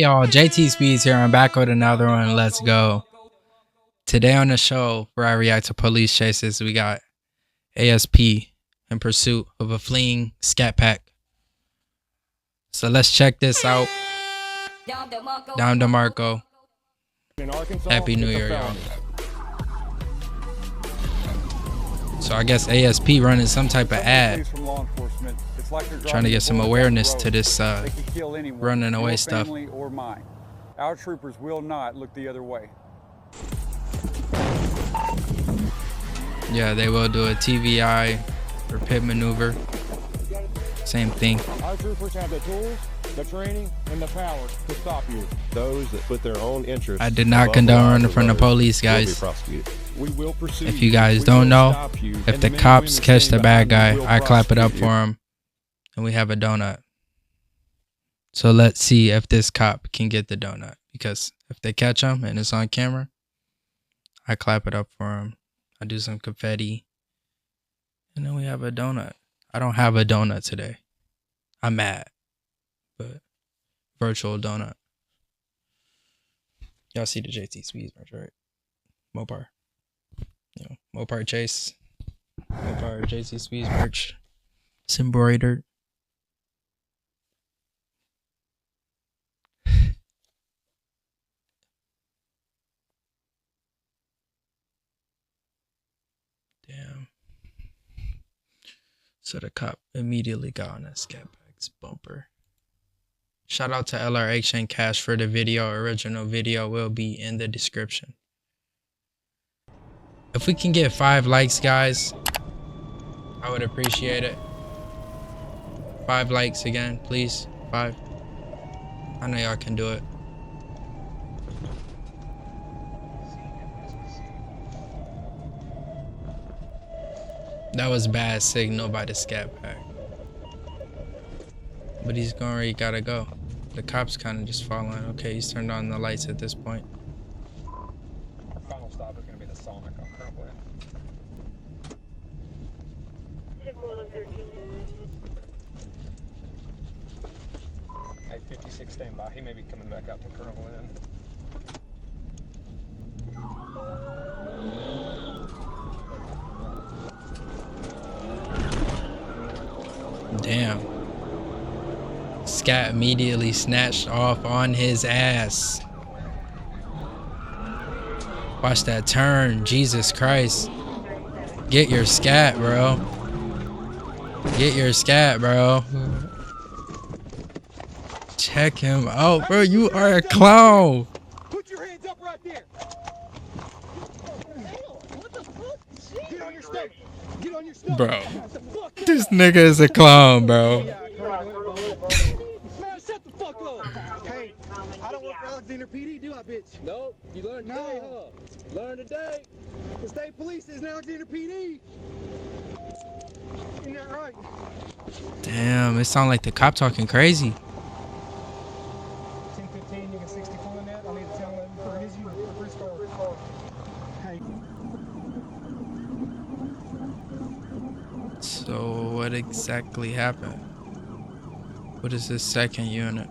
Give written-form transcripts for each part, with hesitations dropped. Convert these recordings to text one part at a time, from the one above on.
Hey y'all, JTSpeeds here. I'm back with another one. Let's go. Today on the show, where I react to police chases, we got ASP in pursuit of a fleeing Scat Pack. So let's check this out. Down to Marco. Happy New Year, y'all. So I guess ASP running some type of ad, trying to get some awareness to this running away stuff. Our troopers will not look the other way. Yeah, they will do a TVI or pit maneuver. Same thing. Our troopers have the tools, the training, and the power to stop you. Those that put their own interests. I did not condone running from the police, guys. If you guys don't know, if the cops catch the bad guy, I clap it up for him, and we have a donut. So let's see if this cop can get the donut, because if they catch him and it's on camera, I clap it up for him. I do some confetti, and then we have a donut. I don't have a donut today. I'm mad, but virtual donut. Y'all see the JTSpeeds merch, right? Mopar. You know, Mopar Chase. Mopar JTSpeeds merch. It's embroidered. Damn. So the cop immediately got on that Scat Pack's bumper. Shout out to LRH and Cash for the video. Original video will be in the description. If we can get 5 likes, guys, I would appreciate it. 5 likes again, please. 5. I know y'all can do it. That was bad signal by the Scat Pack. But he's going where he gotta go. The cop's kind of just following. Okay, he's turned on the lights at this point. Final stop is going to be the Sonic on Crumpland. 856 standby. He may be coming back out to Colonel Lynn. Damn. Scat immediately snatched off on his ass. Watch that turn. Jesus Christ. Get your Scat, bro. Get your Scat, bro. Check him out, bro. You are a clown. Put your hands up right there. What the fuck? Get on your stomach. Get on your stomach. Bro. This nigga is a clown, bro. Man, shut the fuck up. Hey, I don't work for Alexander PD, do I, bitch? Nope. You learned today, huh? Learn today. The state police is now Alexander PD. Isn't that right? Damn, it sounds like the cop talking crazy. 1015, you get 64 in that. I need to tell him for his unit for his car. Hey. So what exactly happened? What is this second unit?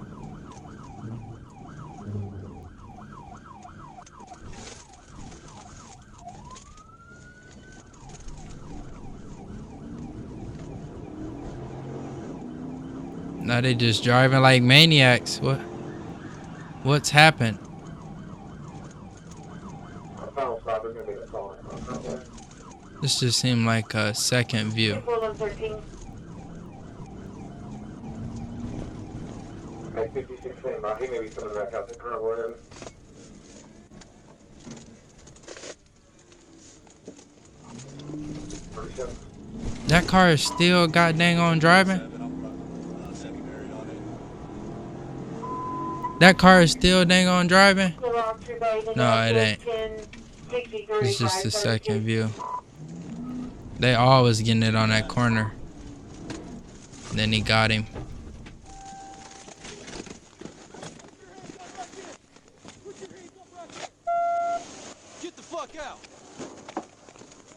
Now they just driving like maniacs. What's happened? This just seemed like a second view. 56 standby. He may be coming back out to Colonel Lynn. That car is still goddamn on driving. That car is still dang on driving. No, it ain't. It's just the second view. They always getting it on that corner. Then he got him. Get the fuck out.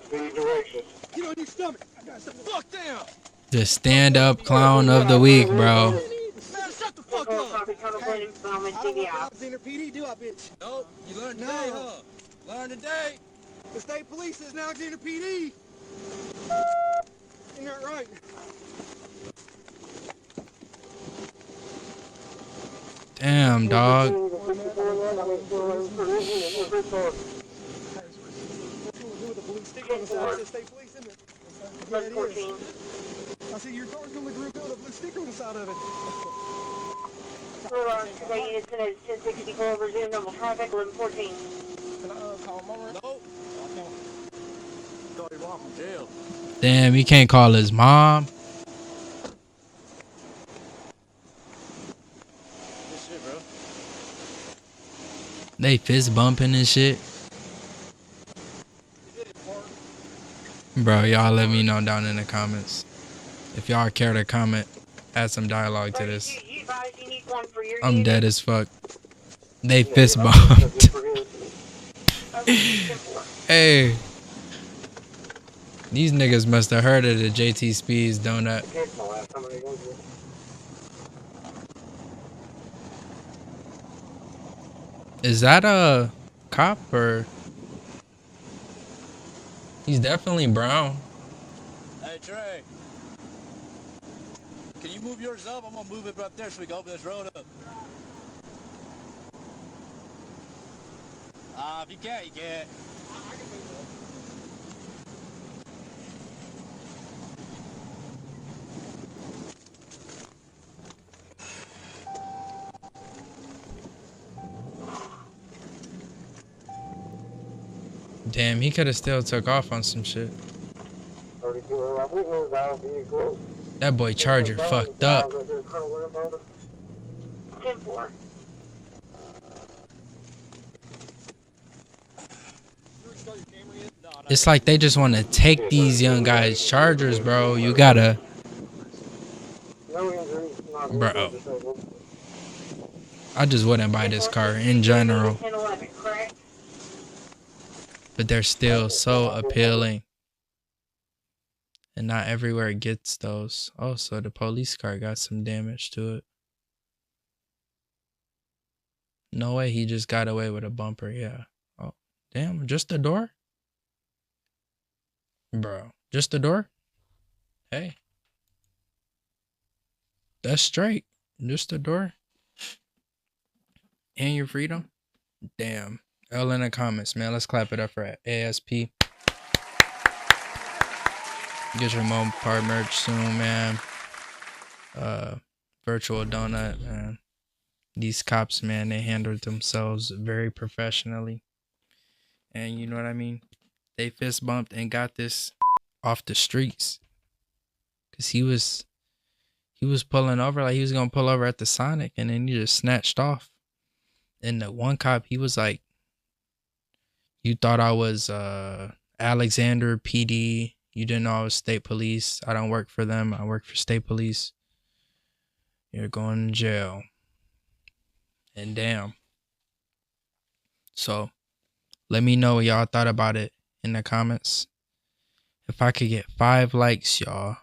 Speed directions. Get on your stomach. I got the fuck down. The stand-up clown of the week, bro. Man, shut the fuck copy, contemplating from TV out. Alexander PD, do I, bitch? Nope, you learned today, huh? Learned today. The state police is now Alexander PD. Isn't that right? Damn, dog. I see your car's gonna look real good with a blue sticker on the side of it. Hold on, today units tonight is 1064, resume normal traffic, 1114. Can I call him over? No. Thought he was from jail. Damn, he can't call his mom. Good shit, bro. They fist bumping and shit. Bro, y'all let me know down in the comments. If y'all care to comment, add some dialogue to this. I'm dead as fuck. They fist bumped. Hey. These niggas must have heard of the JTSpeeds donut. Is that a cop or? He's definitely brown. Hey Trey, can you move yours up? I'm gonna move it right there so we can open this road up. If you can't, you can't. I can move it up. Damn, he could have still took off on some shit. That boy Charger fucked up. 10-4. It's like they just want to take these young guys' Chargers, bro. You gotta... Bro. I just wouldn't buy this car in general. But they're still so appealing. And not everywhere it gets those. Oh, so the police car got some damage to it. No way he just got away with a bumper, yeah. Oh, damn, just the door? Bro, just the door? Hey. That's straight. Just the door. And your freedom? Damn. L in the comments, man. Let's clap it up for ASP. Get your Mo Part merch soon, man. Virtual donut, man. These cops, man, they handled themselves very professionally. And you know what I mean? They fist bumped and got this off the streets. Cause he was pulling over like he was gonna pull over at the Sonic, and then he just snatched off. And the one cop, he was like, "You thought I was Alexander PD. You didn't know I was state police. I don't work for them. I work for state police. You're going to jail." And damn. So let me know what y'all thought about it in the comments. If I could get 5 likes, y'all.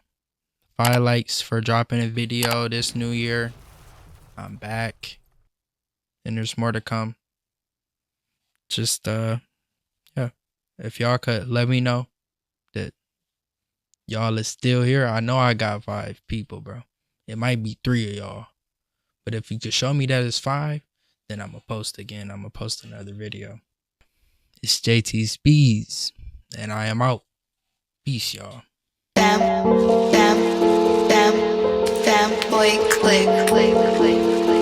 5 likes for dropping a video this new year. I'm back. And there's more to come. Just yeah. If y'all could let me know that y'all is still here. I know I got 5 people, bro. It might be 3 of y'all. But if you could show me that it's 5, then I'm going to post again. I'm going to post another video. It's JTSpeeds, and I am out. Peace, y'all. Boy, click.